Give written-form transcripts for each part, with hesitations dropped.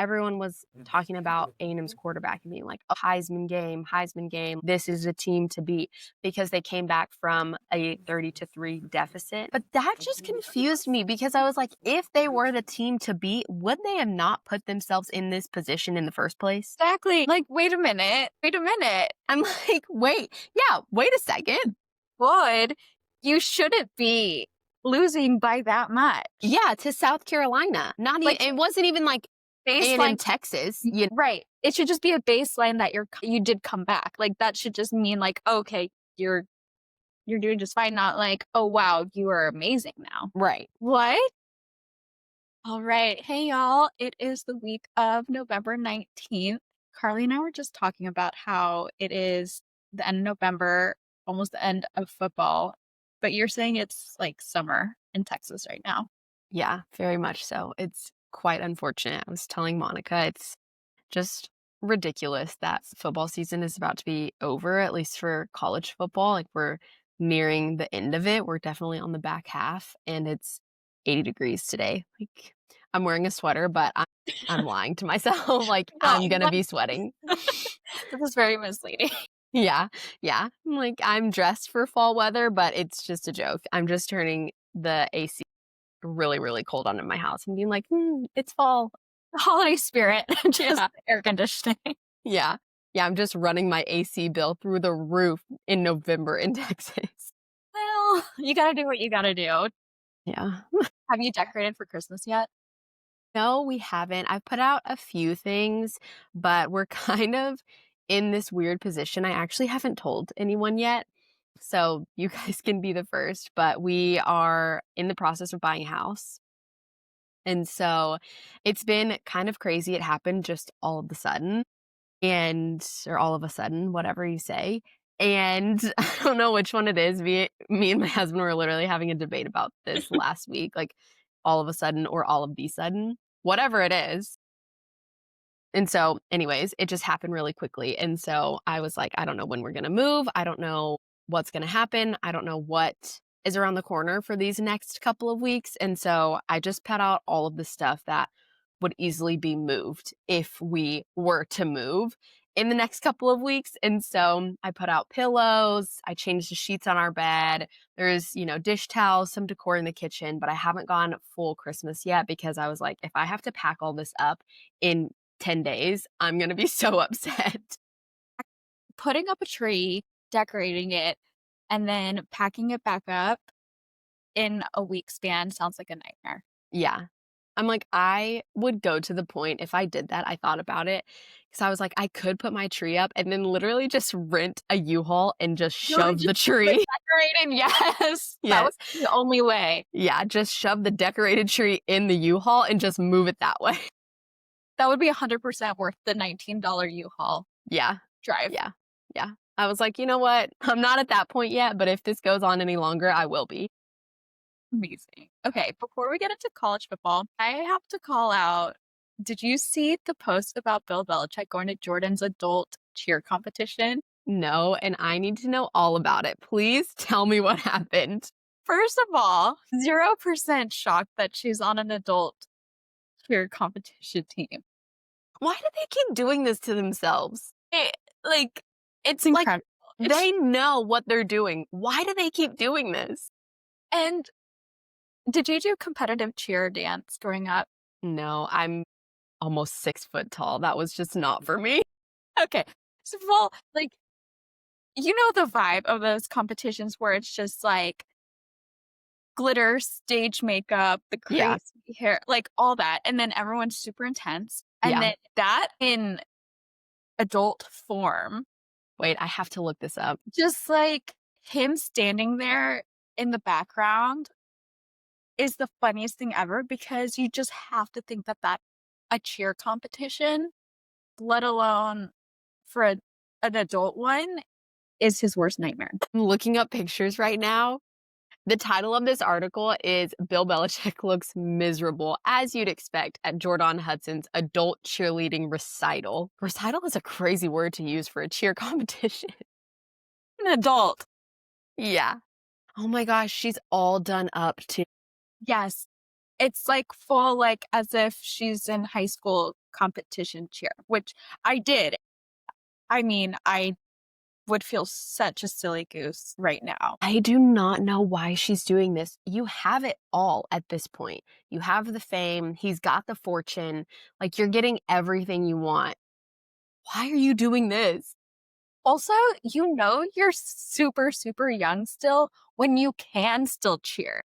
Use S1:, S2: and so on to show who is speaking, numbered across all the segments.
S1: everyone was talking about A&M's quarterback and being like, oh, Heisman game. This is a team to beat because they came back from a 30-3 deficit. But that just confused me because I was like, if they were the team to beat, would they have not put themselves in this position in the first place?
S2: Exactly. Like, wait a minute.
S1: I'm like, wait a second.
S2: Would you shouldn't be losing by that much.
S1: Yeah, to South Carolina. Not
S2: Like,
S1: even, it wasn't even like A&M
S2: baseline,
S1: Texas.
S2: right? It should just be a baseline that you did come back. Like, that should just mean like, okay, you're doing just fine. Not like, oh wow, you are amazing now.
S1: Right.
S2: What? All right. Hey, y'all. It is the week of November 19th. Carly and I were just talking about how it is the end of November, almost the end of football, but you're saying it's like summer in Texas right now.
S1: Yeah, very much so. It's quite unfortunate. I was telling Monica, it's just ridiculous that football season is about to be over, at least for college football. Like, we're nearing the end of it. We're definitely on the back half, and it's 80 degrees today. Like, I'm wearing a sweater, but I'm lying to myself. Like,
S2: Well,
S1: I'm gonna be sweating.
S2: this is very misleading.
S1: Yeah, yeah. Like, I'm dressed for fall weather, but it's just a joke. I'm just turning the AC really, really cold on in my house and being like, it's fall.
S2: The holiday spirit, just
S1: Yeah.
S2: air conditioning.
S1: Yeah. Yeah, I'm just running my AC bill through the roof in November in Texas.
S2: Well, you got to do what you got to do.
S1: Yeah.
S2: Have you decorated for Christmas yet?
S1: No, we haven't. I've put out a few things, but we're kind of in this weird position. I actually haven't told anyone yet. So you guys can be the first, but we are in the process of buying a house. And so it's been kind of crazy. It happened just all of a sudden. Or all of a sudden, whatever you say. And I don't know which one it is. Me and my husband were literally having a debate about this last week, like all of a sudden or all of the sudden, whatever it is. And so, anyways, it just happened really quickly. And so I was like, I don't know when we're going to move. I don't know what's going to happen. I don't know what is around the corner for these next couple of weeks. And so I just put out all of the stuff that would easily be moved if we were to move in the next couple of weeks. And so I put out pillows, I changed the sheets on our bed. There's, dish towels, some decor in the kitchen, but I haven't gone full Christmas yet because I was like, if I have to pack all this up in 10 days, I'm going to be so upset.
S2: Putting up a tree, decorating it, and then packing it back up in a week span sounds like a nightmare.
S1: Yeah. I'm like, I would go to the point if I did that. I thought about it because I was like, I could put my tree up and then literally just rent a U-Haul and just shove the tree.
S2: Decorated, yes.
S1: Yes.
S2: That was the only way.
S1: Yeah, just shove the decorated tree in the U-Haul and just move it that way.
S2: That would be 100% worth the $19 U-Haul
S1: Yeah.
S2: drive.
S1: Yeah. Yeah. I was like, you know what? I'm not at that point yet, but if this goes on any longer, I will be.
S2: Amazing. Okay, before we get into college football, I have to call out. Did you see the post about Bill Belichick going to Jordan's adult cheer competition?
S1: No, and I need to know all about it. Please tell me what happened.
S2: First of all, 0% shocked that she's on an adult cheer competition team.
S1: Why do they keep doing this to themselves?
S2: It's incredible.
S1: Like, they know what they're doing. Why do they keep doing this?
S2: And did you do competitive cheer dance growing up?
S1: No, I'm almost 6 foot tall. That was just not for me.
S2: Okay. So, well, you know the vibe of those competitions where it's just like glitter, stage makeup, the crazy hair, like all that. And then everyone's super intense. And then that in adult form.
S1: Wait, I have to look this up.
S2: Just like him standing there in the background is the funniest thing ever because you just have to think that a cheer competition, let alone for an adult one, is his worst nightmare.
S1: I'm looking up pictures right now. The title of this article is Bill Belichick looks miserable, as you'd expect, at Jordan Hudson's adult cheerleading recital. Recital is a crazy word to use for a cheer competition.
S2: An adult.
S1: Yeah. Oh my gosh, she's all done up too.
S2: Yes. It's like full, like as if she's in high school competition cheer, which I did. I mean, I would feel such a silly goose right now.
S1: I do not know why she's doing this. You have it all at this point. You have the fame, he's got the fortune, like, you're getting everything you want. Why are you doing this?
S2: Also, you're super, super young still when you can still cheer.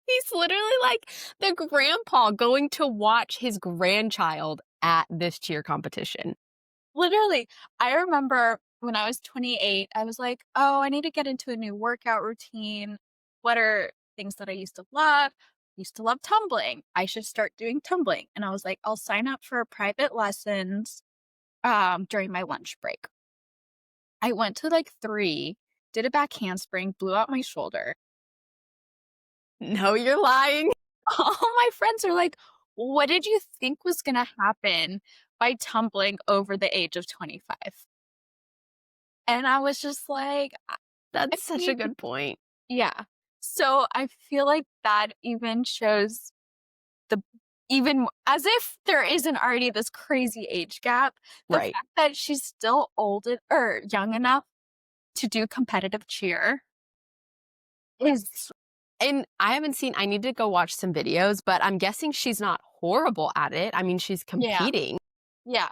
S1: He's literally like the grandpa going to watch his grandchild at this cheer competition.
S2: Literally, I remember when I was 28, I was like, "Oh, I need to get into a new workout routine. What are things that I used to love? Used to love tumbling. I should start doing tumbling." And I was like, "I'll sign up for private lessons during my lunch break." I went to like 3, did a back handspring, blew out my shoulder.
S1: No, you're lying.
S2: All my friends are like, "What did you think was going to happen by tumbling over the age of 25?" And I was just like, I
S1: That's such a
S2: mean,
S1: good point.
S2: yeah. So I feel like that even shows the as if there isn't already this crazy age gap, the
S1: Right.
S2: fact that she's still old or young enough to do competitive cheer is
S1: And I need to go watch some videos, but I'm guessing she's not horrible at it. I mean, she's
S2: yeah,
S1: competing.
S2: yeah.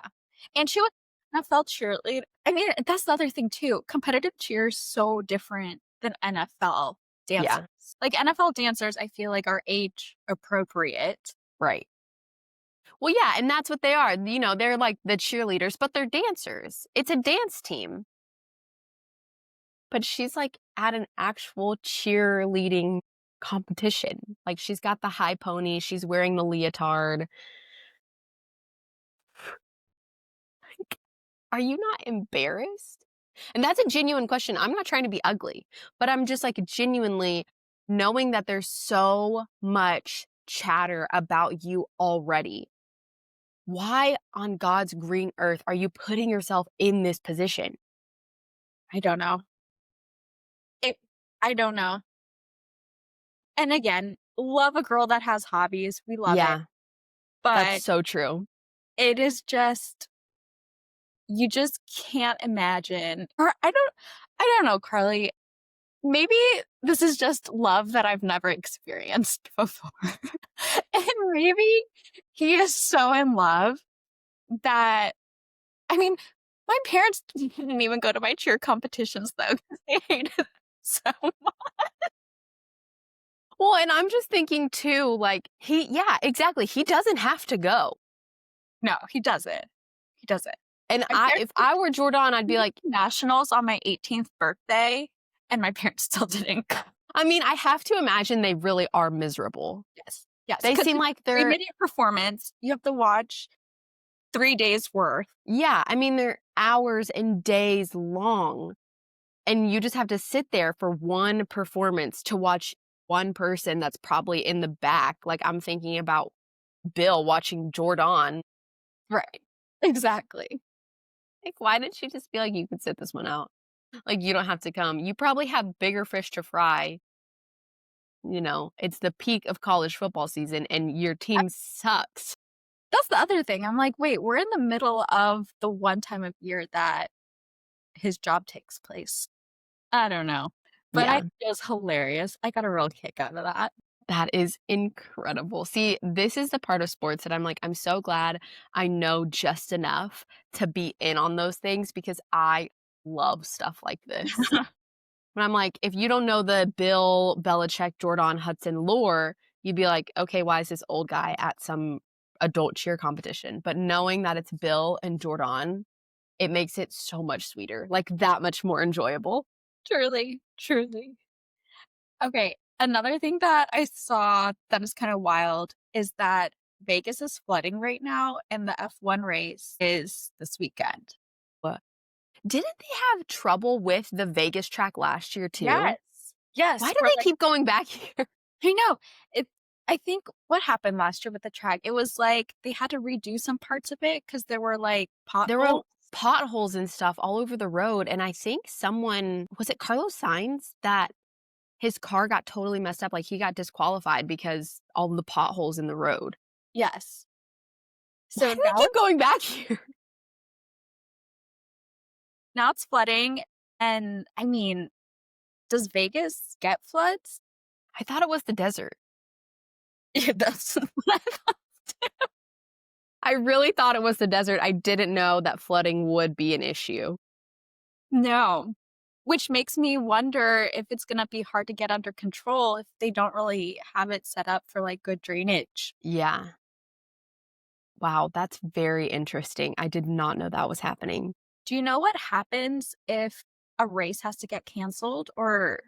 S2: And she was NFL cheerleader. I mean, that's the other thing too. Competitive cheer is so different than NFL dancers.
S1: Yeah,
S2: Like NFL dancers, I feel like are age appropriate.
S1: right. Well, yeah, and that's what they are. They're like the cheerleaders, but they're dancers. It's a dance team. But she's like at an actual cheerleading competition. Like she's got the high pony, she's wearing the leotard. Are you not embarrassed? And that's a genuine question. I'm not trying to be ugly, but I'm just like genuinely knowing that there's so much chatter about you already. Why on God's green earth are you putting yourself in this position?
S2: I don't know. It I don't know. And again, love a girl that has hobbies. We love it.
S1: Yeah, that's
S2: But
S1: so true.
S2: it is just you just can't imagine or I don't know, Carly. Maybe this is just love that I've never experienced before. And maybe he is so in love that I mean, my parents didn't even go to my cheer competitions though because they hated it so
S1: Well, and I'm just thinking too, like, yeah, exactly. He doesn't have to go.
S2: no, he doesn't. He doesn't.
S1: And
S2: My parents
S1: if I were Jordan, I'd be like,
S2: nationals on my 18th birthday, and my parents still didn't go.
S1: I mean, I have to imagine they really are miserable.
S2: Yes. Yes,
S1: They
S2: because
S1: seem
S2: it's
S1: like
S2: a
S1: they're,
S2: 3-minute performance. You have to watch 3 days worth.
S1: yeah, I mean, they're hours and days long. And you just have to sit there for one performance to watch one person that's probably in the back. Like, I'm thinking about Bill watching Jordan.
S2: Right. Exactly.
S1: Like, why did she just be like, you could sit this one out? Like, you don't have to come. You probably have bigger fish to fry. It's the peak of college football season and your
S2: I
S1: team sucks.
S2: that's the other thing. I'm like, "Wait, we're in the middle of the one time of year that his job takes place." I don't know. But I
S1: Yeah,
S2: think it was hilarious. I got a real kick out of that.
S1: that is incredible. See, this is the part of sports that I'm like, I'm so glad I know just enough to be in on those things because I love stuff like this. When I'm like, if you don't know the Bill Belichick, Jordan Hudson lore, you'd be like, okay, why is this old guy at some adult cheer competition? But knowing that it's Bill and Jordan, it makes it so much sweeter, like that much more enjoyable.
S2: Truly, truly. Okay, another thing that I saw that is kinda wild is that Vegas is flooding right now, and the F1 race is this weekend.
S1: What? Didn't they have trouble with the Vegas track last year too?
S2: Yes. Yes,
S1: Why do
S2: for,
S1: they
S2: like
S1: keep going back here?
S2: I know. It I think what happened last year with the track, it was like they had to redo some parts of it because there were, like,
S1: There were
S2: potholes.
S1: potholes and stuff all over the road, and I think someone was it Carlos Sainz that his car got totally messed up, like, he got disqualified because all the potholes in the road.
S2: Yes.
S1: Why
S2: So
S1: do we keep going back here?
S2: now it's flooding, and I mean, does Vegas get floods?
S1: I thought it was the desert.
S2: Yeah, that's what I thought.
S1: I really thought it was the desert. I didn't know that flooding would be an issue.
S2: No. Which makes me wonder if it's gonna be hard to get under control if they don't really have it set up for, like, good drainage.
S1: Yeah. Wow, that's very interesting. I did not know that was happening.
S2: Do you know what happens if a race has to get canceled, or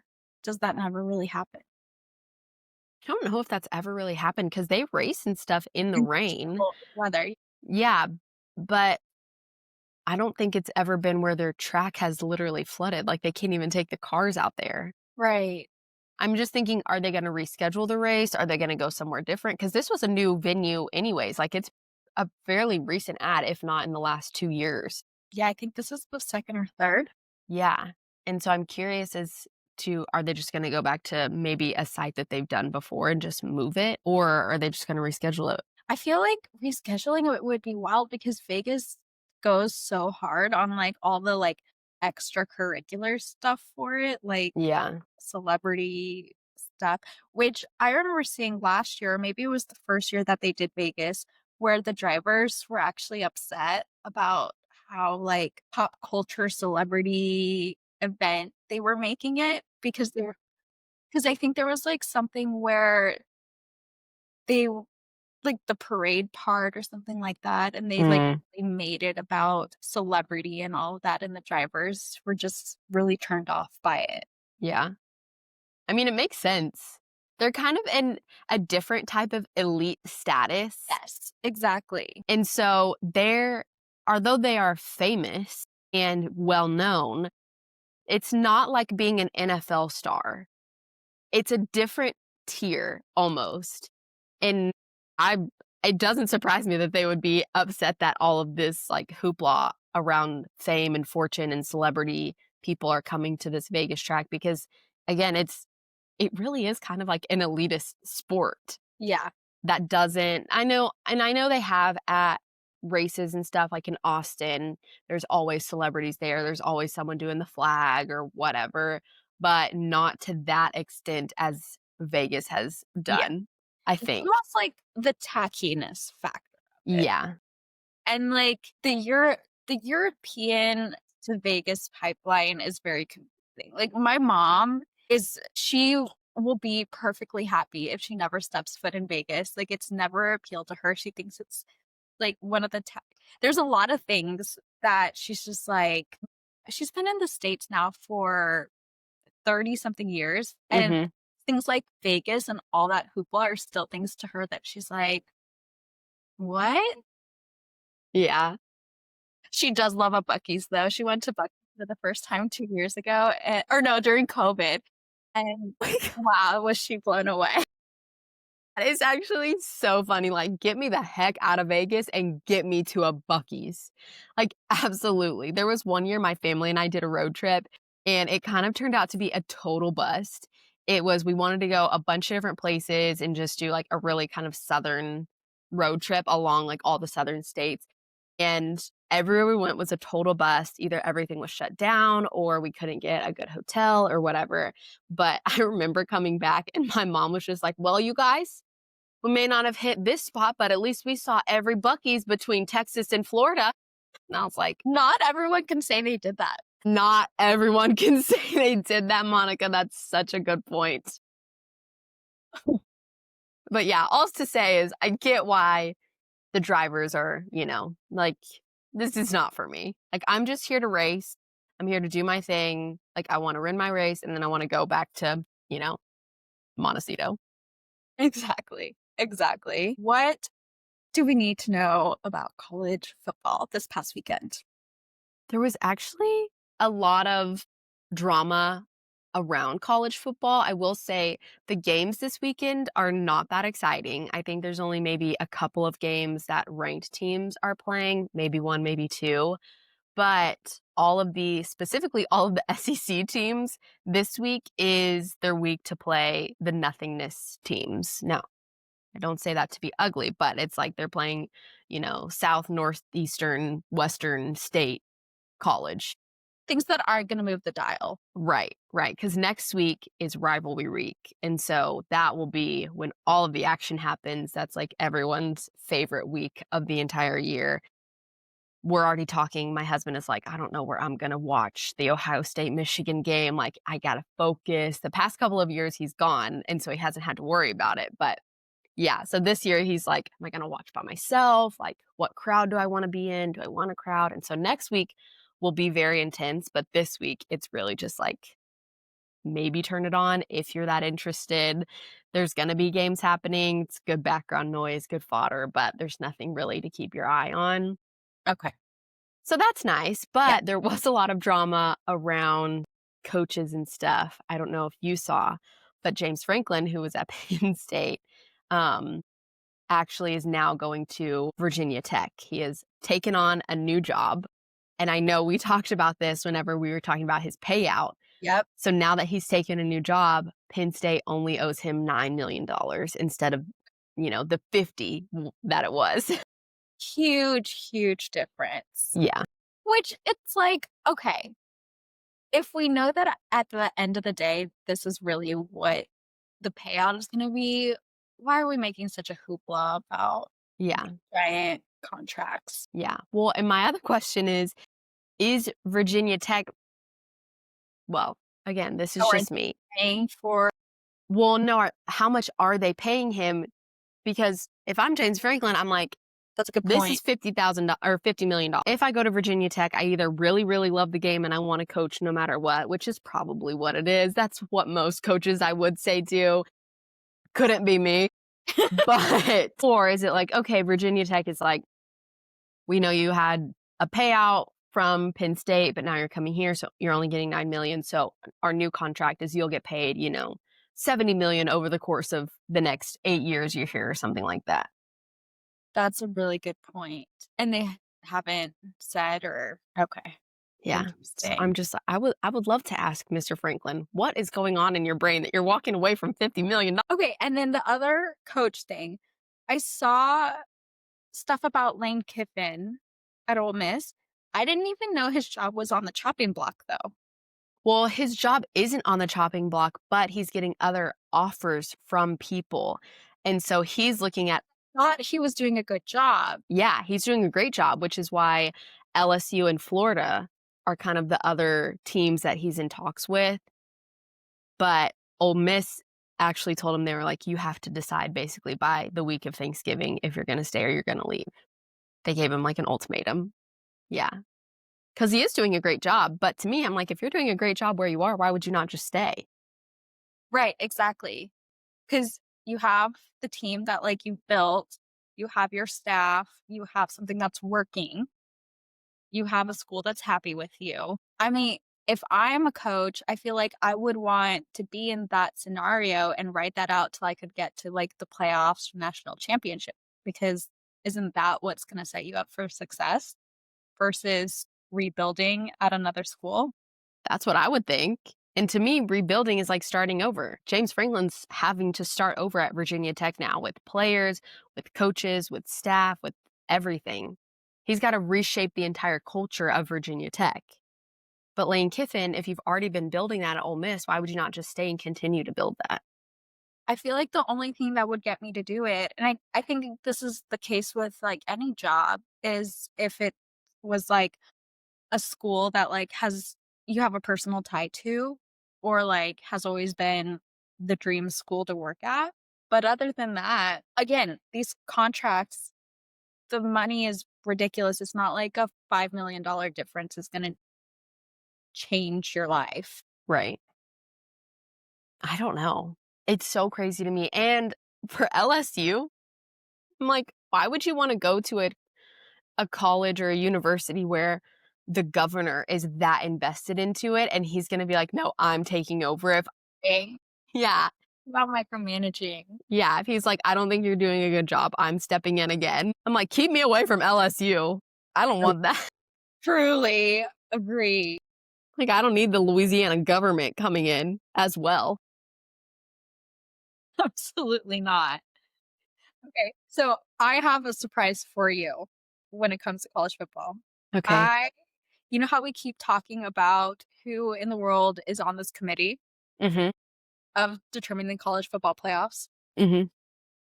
S2: does that never really happen?
S1: I don't know if that's ever really happened because they race and stuff in the
S2: In
S1: rain.
S2: cold weather.
S1: Yeah, but I don't think it's ever been where their track has literally flooded. Like they can't even take the cars out there.
S2: Right.
S1: I'm just thinking, are they going to reschedule the race? Are they going to go somewhere different? Because this was a new venue, anyways. Like it's a fairly recent ad, if not in the last 2 years.
S2: Yeah, I think this is the 2nd or 3rd.
S1: Yeah. And so I'm curious as to are they just going to go back to maybe a site that they've done before and just move it? Or are they just going to reschedule it?
S2: I feel like rescheduling it would be wild because Vegas goes so hard on, like, all the, like, extracurricular stuff for it, like
S1: Yeah.
S2: celebrity stuff, which I remember seeing last year, maybe it was the 1st year that they did Vegas, where the drivers were actually upset about how, like, pop culture celebrity event they were making it because they were, because I think there was, like, something where they like, the parade part or something like that, and
S1: Mm,
S2: they made it about celebrity and all of that, and the drivers were just really turned off by it.
S1: yeah. I mean, it makes sense. They're kind of in a different type of elite status.
S2: Yes, exactly.
S1: And so they're, although they are famous and well known, it's not like being an NFL star. It's a different tier almost. And I it doesn't surprise me that they would be upset that all of this like hoopla around fame and fortune and celebrity people are coming to this Vegas track because again, it really is kind of like an elitist sport
S2: Yeah,
S1: that doesn't I know they have at races and stuff like in Austin, there's always celebrities there. There's always someone doing the flag or whatever, but not to that extent as Vegas has
S2: yeah.
S1: done, I
S2: It's
S1: think.
S2: almost like the tackiness factor of it.
S1: Yeah.
S2: And, like, the European to Vegas pipeline is very confusing. Like, my mom she will be perfectly happy if she never steps foot in Vegas. Like, it's never appealed to her. She thinks it's, like, one of the there's a lot of things that she's just like she's been in the States now for 30 something years, and
S1: Mhm.
S2: things like Vegas and all that hoopla are still things to her that she's like, "What?"
S1: Yeah.
S2: She does love a Buc-ee's, though. She went to Buc-ee's for the first time 2 years ago, or no, during COVID, and wow, was she blown away.
S1: That is actually so funny, like, get me the heck out of Vegas and get me to a Buc-ee's. Like, absolutely. There was one year my family and I did a road trip, and it kind of turned out to be a total bust. It was we wanted to go a bunch of different places and just do, like, a really kind of southern road trip along, like, all the southern states, and everywhere we went was a total bust. Either everything was shut down or we couldn't get a good hotel or whatever, but I remember coming back and my mom was just like, "Well, you guys, we may not have hit this spot, but at least we saw every Buc-ee's between Texas and Florida." And I was like,
S2: Not everyone can say they did that.
S1: not everyone can say they did that, Monica. That's such a good point. But yeah, all to say is I get why the drivers are, like, this is not for me. Like, I'm just here to race. I'm here to do my thing. Like, I want to run my race and then I want to go back to, Montecito.
S2: Exactly, exactly. What do we need to know about college football this past weekend?
S1: There was actually a lot of drama around college football. I will say the games this weekend are not that exciting. I think there's only maybe a couple of games that ranked teams are playing, maybe one, maybe two. But specifically all of the SEC teams, this week is their week to play the nothingness teams. Now, I don't say that to be ugly, but it's like they're playing, South, Northeastern, Western State College.
S2: Things that aren't gonna move the dial.
S1: Right, right. Because next week is rivalry week, and so that will be when all of the action happens. That's, like, everyone's favorite week of the entire year. We're already talking my husband is like, "I don't know where I'm gonna watch the Ohio State-Michigan game." Like, I gotta focus. The past couple of years, he's gone, and so he hasn't had to worry about it, but yeah, so this year he's like, "Am I gonna watch by myself? Like, what crowd do I wanna be in? Do I want a crowd?" And so next week will be very intense, but this week, it's really just like, maybe turn it on if you're that interested. There's gonna be games happening. It's good background noise, good fodder, but there's nothing really to keep your eye on.
S2: Okay.
S1: So that's nice,
S2: Yeah.
S1: but there was a lot of drama around coaches and stuff. I don't know if you saw, but James Franklin, who was at Penn State, um, actually is now going to Virginia Tech. He has taken on a new job, and I know we talked about this whenever we were talking about his payout.
S2: Yep.
S1: So now that he's taken a new job, Penn State only owes him $9 million instead of, the 50 that it was.
S2: Huge, huge difference.
S1: Yeah.
S2: Which it's like, okay, if we know that at the end of the day, this is really what the payout is gonna be, why are we making such a hoopla about
S1: Yeah.
S2: these giant contracts?
S1: Yeah. Well, and my other question is Virginia Tech well, again, this is
S2: Or
S1: just me.
S2: paying for
S1: Well, no, how much are they paying him? Because if I'm James Franklin, I'm like,
S2: that's a good
S1: this
S2: point.
S1: is $50,000 or $50 million. If I go to Virginia Tech, I either really, really love the game and I want to coach no matter what, which is probably what it is. That's what most coaches I would say do. Couldn't be me. But, or is it like, okay, Virginia Tech is like, we know you had a payout from Penn State, but now you're coming here, so you're only getting 9 million. So our new contract is you'll get paid, 70 million over the course of the next 8 years you're here or something like that.
S2: That's a really good point. And they haven't said or okay.
S1: Yeah. So
S2: Interesting.
S1: I'm just I would love to ask Mr. Franklin, what is going on in your brain that you're walking away from $50 million?
S2: Okay, and then the other coach thing, I saw stuff about Lane Kiffin at Ole Miss. I didn't even know his job was on the chopping block though.
S1: Well, his job isn't on the chopping block, but he's getting other offers from people. And so he's looking at
S2: Thought he was doing a good job.
S1: yeah, he's doing a great job, which is why LSU and Florida are kind of the other teams that he's in talks with. But Ole Miss actually told him they were like, you have to decide basically by the week of Thanksgiving if you're going to stay or you're going to leave. They gave him like an ultimatum. Yeah. Because he is doing a great job. But to me, I'm like, if you're doing a great job where you are, why would you not just stay?
S2: Right, exactly. Because you have the team that like you built, you have your staff, you have something that's working, you have a school that's happy with you. I mean, if I'm a coach, I feel like I would want to be in that scenario and write that out till I could get to like the playoffs or national championship because isn't that what's going to set you up for success versus rebuilding at another school?
S1: That's what I would think. And to me, rebuilding is like starting over. James Franklin's having to start over at Virginia Tech now with players, with coaches, with staff, with everything. He's got to reshape the entire culture of Virginia Tech. But Lane Kiffin, if you've already been building that at Ole Miss, why would you not just stay and continue to build that?
S2: I feel like the only thing that would get me to do it, and I think this is the case with like any job, is if it was like a school that like has you have a personal tie to or like has always been the dream school to work at. But other than that, again, these contracts, the money is ridiculous. It's not like a $5 million difference is going to change your life.
S1: Right. I don't know. It's so crazy to me. And for LSU, I'm like, why would you want to go to a college or a university where the governor is that invested into it and he's going to be like, no, I'm taking over if
S2: Okay?
S1: yeah.
S2: About micromanaging.
S1: Yeah, if he's like, I don't think you're doing a good job, I'm stepping in again. I'm like, keep me away from LSU. I don't want that.
S2: Truly agree.
S1: Like, I don't need the Louisiana government coming in as well.
S2: Absolutely not. Okay, so I have a surprise for you when it comes to college football.
S1: Okay.
S2: I You know how we keep talking about who in the world is on this committee
S1: Mhm.
S2: of determining the college football playoffs?
S1: Mhm.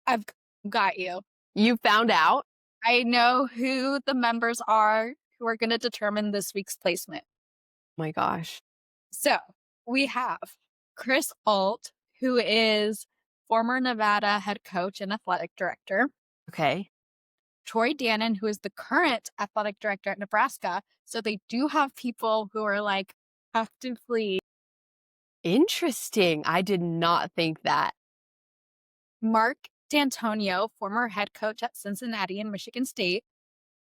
S2: I've got you.
S1: You found out?
S2: I know who the members are who are going to determine this week's placement.
S1: My gosh.
S2: So we have Chris Alt, who is former Nevada head coach and athletic director.
S1: Okay.
S2: Troy Dannon, who is the current athletic director at Nebraska. So they do have people who are like actively.
S1: Interesting. I did not think that.
S2: Mark D'Antonio, former head coach at Cincinnati and Michigan State.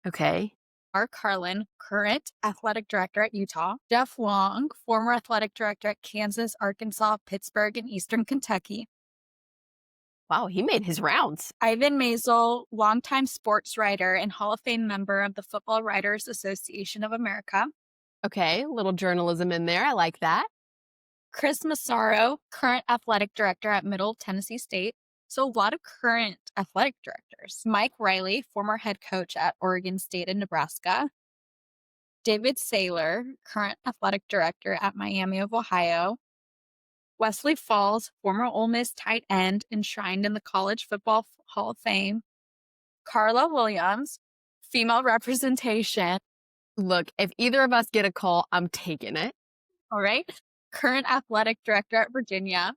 S1: Okay.
S2: Mark Harlan, current athletic director at Utah. Jeff Long, former athletic director at Kansas, Arkansas, Pittsburgh, and Eastern Kentucky.
S1: Wow, he made his rounds.
S2: Ivan Mazel, longtime sports writer and Hall of Fame member of the Football Writers Association of America.
S1: Okay, little journalism in there. I like that.
S2: Chris Massaro, current athletic director at Middle Tennessee State. So a lot of current athletic directors. Mike Riley, former head coach at Oregon State and Nebraska. David Saylor, current athletic director at Miami of Ohio. Wesley Falls, former Ole Miss tight end enshrined in the College Football Hall of Fame. Carla Williams, female representation.
S1: Look, if either of us get a call, I'm taking it.
S2: All right. Current athletic director at Virginia.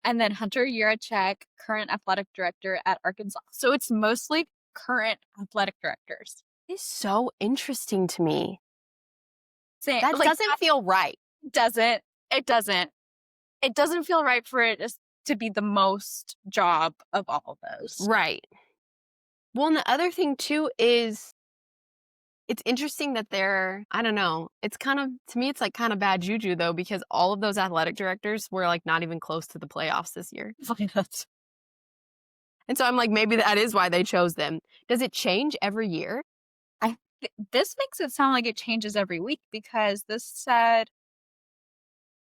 S2: And then Hunter Yurachek, current athletic director at Arkansas. So it's mostly current athletic directors.
S1: It's so interesting to me.
S2: Say,
S1: That
S2: like
S1: doesn't feel right.
S2: doesn't it doesn't it doesn't feel right for it just to be the most job of all of those.
S1: Right. Well, and the other thing too is it's interesting that they're, I don't know, it's kind of, to me, it's like kind of bad juju though, because all of those athletic directors were like not even close to the playoffs this year. And so I'm like, maybe that is why they chose them. Does it change every year?
S2: This makes it sound like it changes every week because this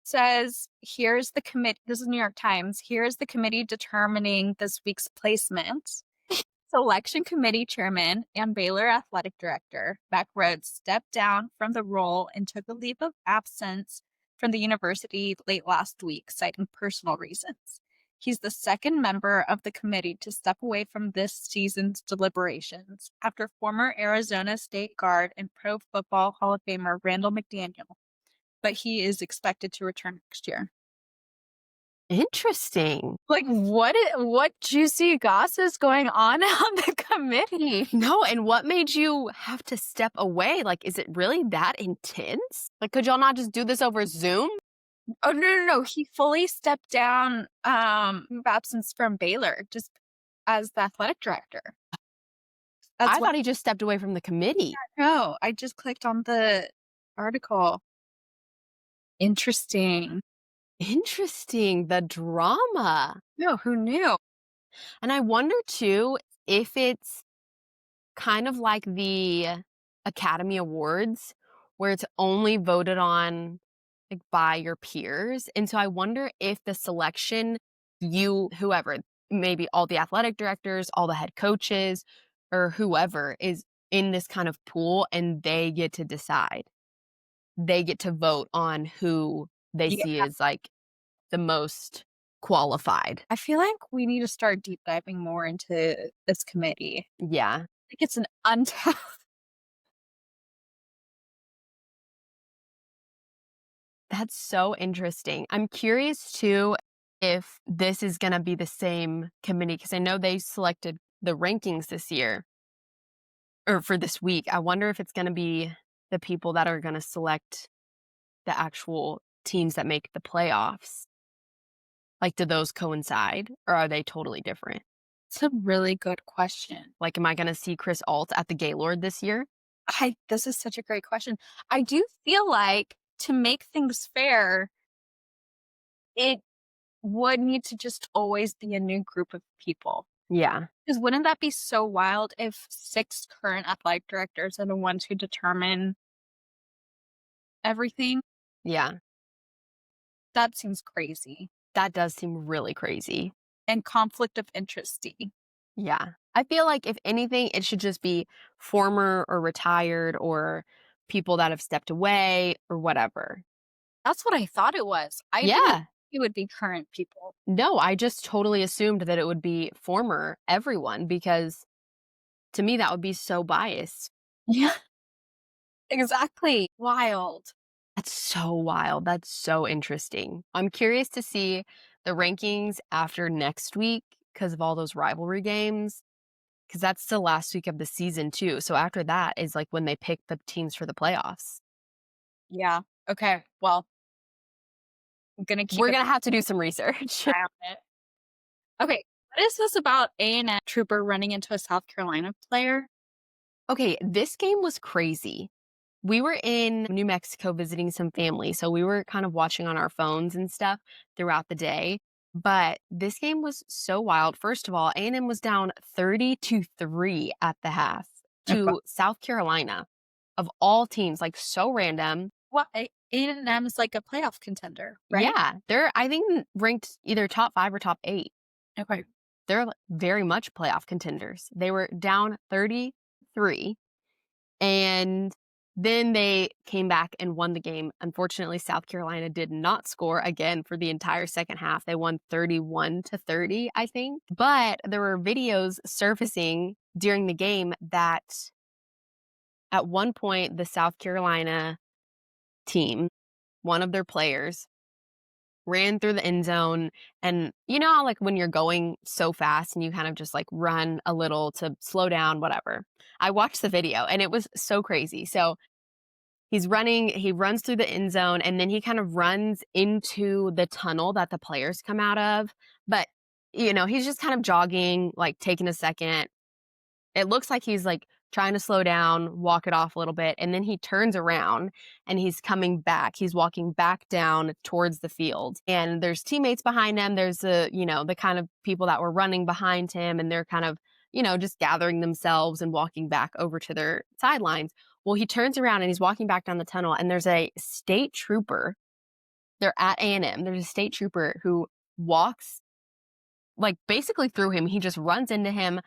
S2: says here's the committee. This is New York Times. Here's the committee determining this week's placement. Selection committee chairman and Baylor athletic director Beck Rhodes stepped down from the role and took a leave of absence from the university late last week, citing personal reasons. He's the second member of the committee to step away from this season's deliberations after former Arizona State guard and Pro Football Hall of Famer Randall McDaniel, but he is expected to return next year.
S1: Interesting.
S2: Like, what juicy goss is going on on the committee?
S1: No, and what made you have to step away? Like, is it really that intense? Like, could y'all not just do this over Zoom?
S2: Oh, no. He fully stepped down, of absence from Baylor just as the athletic director. That's
S1: I
S2: what
S1: thought he just stepped away from the committee.
S2: No, I just clicked on the article. Interesting.
S1: Interesting. The drama.
S2: No, who knew?
S1: And I wonder too if it's kind of like the Academy Awards where it's only voted on like by your peers. And so I wonder if the selection, whoever, maybe all the athletic directors, all the head coaches, or whoever is in this kind of pool and they get to decide. They get to vote on who they
S2: Yeah.
S1: see as like the most qualified.
S2: I feel like we need to start deep diving more into this committee.
S1: Yeah.
S2: Like it's an untapped.
S1: That's so interesting. I'm curious too if this is going to be the same committee because I know they selected the rankings this year or for this week. I wonder if it's going to be the people that are going to select the actual teams that make the playoffs. Like, do those coincide or are they totally different?
S2: It's a really good question.
S1: Like, am I going to see Chris Alt at the Gaylord this year?
S2: This is such a great question. I do feel like to make things fair, it would need to just always be a new group of people.
S1: Yeah.
S2: Because wouldn't that be so wild if 6 current athletic directors are the ones who determine everything?
S1: Yeah.
S2: That seems crazy
S1: That does seem really crazy.
S2: and conflict of interesty.
S1: Yeah. I feel like if anything, it should just be former or retired or people that have stepped away or whatever.
S2: That's what I thought it was. I didn't think
S1: Yeah.
S2: it would be current people.
S1: No, I just totally assumed that it would be former everyone because to me that would be so biased.
S2: Yeah, exactly. Wild.
S1: That's so wild. That's so interesting. I'm curious to see the rankings after next week because of all those rivalry games. Because that's the last week of the season too. So after that is like when they pick the teams for the playoffs.
S2: Yeah. Okay. Well, I'm gonna keep
S1: We're
S2: an
S1: gonna have to do some research.
S2: eye on it. Okay. What is this about A&M trooper running into a South Carolina player?
S1: Okay, this game was crazy. We were in New Mexico visiting some family, so we were kind of watching on our phones and stuff throughout the day. But this game was so wild. First of all, A&M was down 30-3 at the half
S2: Okay.
S1: to South Carolina of all teams, like so random.
S2: What? A&M is like a playoff contender, right?
S1: Yeah, they're I think ranked either top 5 or top 8.
S2: Okay.
S1: They're very much playoff contenders. They were down 33 and then they came back and won the game. Unfortunately, South Carolina did not score again for the entire second half. They won 31-30, I think. But there were videos surfacing during the game that at one point the South Carolina team, one of their players, ran through the end zone. And you know how, like, when you're going so fast and you kind of just like run a little to slow down, whatever. I watched the video and it was so crazy. So he's running, he runs through the end zone and then he kind of runs into the tunnel that the players come out of. But, he's just kind of jogging, like taking a second. It looks like he's like trying to slow down, walk it off a little bit, and then he turns around and he's coming back. He's walking back down towards the field. And there's teammates behind him. There's the kind of people that were running behind him and they're kind of, just gathering themselves and walking back over to their sidelines. Well, he turns around and he's walking back down the tunnel and there's a state trooper. They're at A&M. There's a state trooper who walks like basically through him. He just runs into him,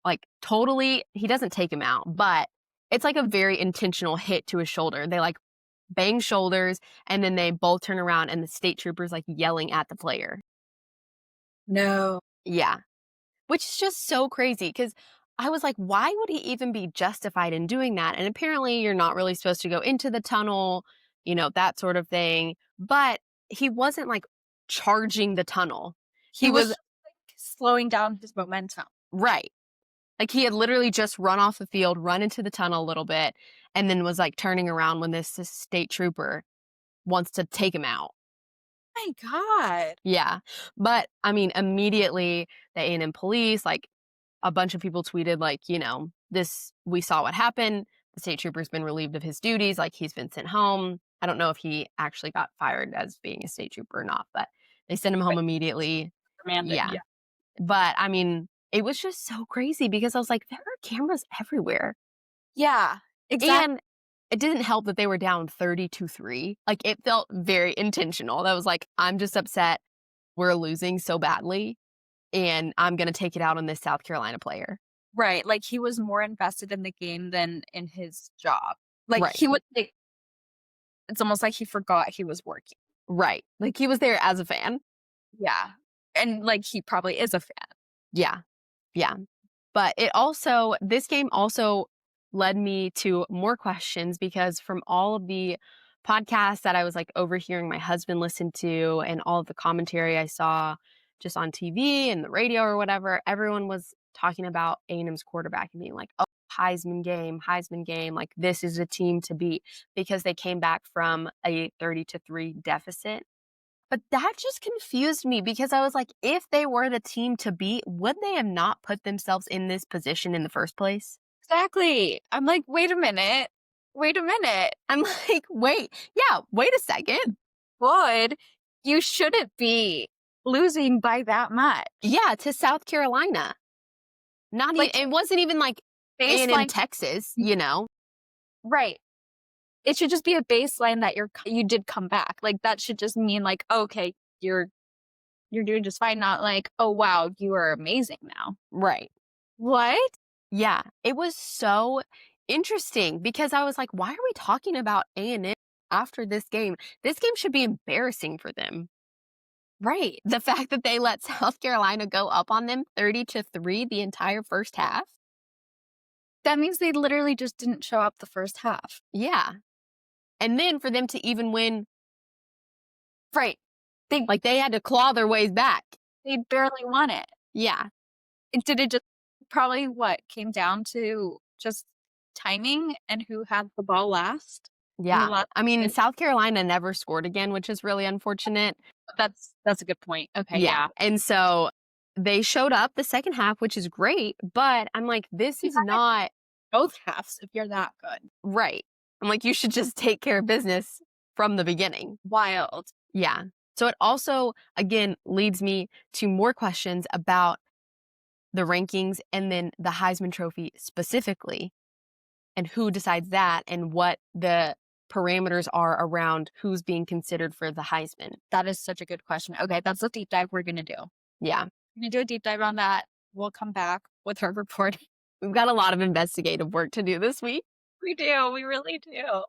S1: like, totally he doesn't take him out, but it's like a very intentional hit to his shoulder. They, like, bang shoulders, and then they both turn around, and the state trooper's, like, yelling at the player.
S2: No.
S1: Yeah, which is just so crazy because I was like, "Why would he even be justified in doing that?" And apparently, you're not really supposed to go into the tunnel, that sort of thing, but he wasn't, like, charging the tunnel.
S2: He
S1: He
S2: was
S1: was
S2: just, like, slowing down his momentum.
S1: right. Like, he had literally just run off the field, run into the tunnel a little bit, and then was, like, turning around when this state trooper wants to take him out.
S2: My God.
S1: Yeah. But, I mean, immediately, the A&M police, like, a bunch of people tweeted, like, "This we saw what happened. The state trooper's been relieved of his duties, like, he's been sent home." I don't know if he actually got fired as being a state trooper or not, but they sent him home
S2: But
S1: immediately.
S2: Amanda,
S1: Yeah.
S2: yeah.
S1: But, I mean, it was just so crazy because I was like, "There are cameras everywhere."
S2: Yeah, exactly.
S1: And it didn't help that they were down 30-3. Like, it felt very intentional. That was like, "I'm just upset we're losing so badly, and I'm gonna take it out on this South Carolina player."
S2: Right, like, he was more invested in the game than in his job. Like,
S1: Right,
S2: he would like it's almost like he forgot he was working.
S1: right. Like, he was there as a fan.
S2: Yeah, and, like, he probably is a fan.
S1: Yeah, yeah. But this game also led me to more questions because from all of the podcasts that I was like overhearing my husband listen to and all of the commentary I saw just on TV and the radio or whatever, everyone was talking about A&M's quarterback and being like, "Oh, Heisman game, like this is a team to beat," because they came back from a 30-3 deficit. But that just confused me because I was like, if they were the team to beat, would they have not put themselves in this position in the first place?
S2: Exactly. I'm like, "Wait a minute. Wait a minute.
S1: I'm like, wait a second.
S2: Would you shouldn't be losing by that much."
S1: Yeah, to South Carolina. Not even,
S2: Like,
S1: it wasn't even like A&M
S2: baseline
S1: Texas,
S2: mm, right. It should just be a baseline that you did come back. Like, that should just mean, like, "Okay, you're doing just fine," not like, "Oh, wow, you are amazing now."
S1: Right.
S2: What?
S1: Yeah, it was so interesting because I was like, "Why are we talking about A&M after this game? This game should be embarrassing for them."
S2: Right.
S1: The fact that they let South Carolina go up on them 30-3 the entire first half.
S2: That means they literally just didn't show up the first half.
S1: Yeah, and then for them to even win,
S2: Right. They
S1: like, they had to claw their ways back.
S2: they barely won it.
S1: Yeah,
S2: And did it just probably what came down to just timing and who had the ball last in the
S1: yeah.
S2: last
S1: I mean,
S2: minute?
S1: South Carolina never scored again, which is really unfortunate.
S2: That's a good point. Okay,
S1: Yeah,
S2: yeah.
S1: and so they showed up the second half, which is great, but I'm like, "This
S2: You
S1: is
S2: had it
S1: not
S2: both halves if you're that good.
S1: right." I'm like, "You should just take care of business from the beginning."
S2: Wild.
S1: Yeah. So it also, again, leads me to more questions about the rankings and then the Heisman Trophy specifically, and who decides that and what the parameters are around who's being considered for the Heisman.
S2: That is such a good question. Okay, that's a deep dive we're gonna do.
S1: Yeah.
S2: We're gonna do a deep dive on that. We'll come back with our report.
S1: We've got a lot of investigative work to do this week.
S2: We do, we really do.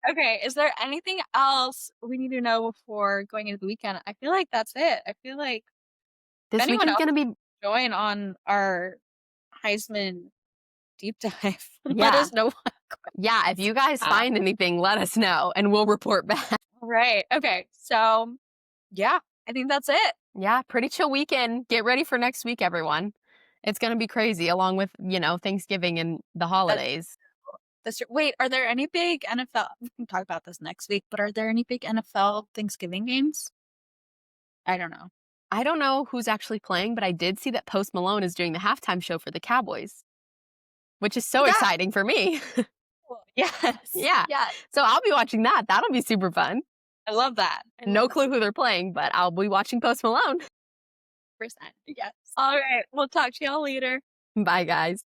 S2: Okay, is there anything else we need to know before going into the weekend? I feel like that's it. I feel like if
S1: This
S2: anyone
S1: weekend's
S2: else
S1: gonna be
S2: join on our Heisman deep dive, let
S1: yeah.
S2: us know what
S1: Yeah, if
S2: questions
S1: you
S2: you
S1: guys
S2: have.
S1: find anything, let us know and we'll report back.
S2: Right. Okay. So, yeah, I think that's it.
S1: Yeah, pretty chill weekend. Get ready for next week, everyone. It's gonna be crazy along with, Thanksgiving and the
S2: That's
S1: holidays.
S2: wait, are there any big NFL? We can talk about this next week, but are there any big NFL Thanksgiving games? I don't know.
S1: I don't know who's actually playing, but I did see that Post Malone is doing the halftime show for the Cowboys, which is so
S2: That's
S1: exciting for me.
S2: cool. Yes.
S1: Yeah.
S2: Yes.
S1: So I'll be watching that. That'll be super fun.
S2: I love that. I love
S1: No
S2: that.
S1: clue who they're playing, but I'll be watching Post Malone.
S2: Percent. Yes. All right. We'll talk to y'all later.
S1: Bye, guys.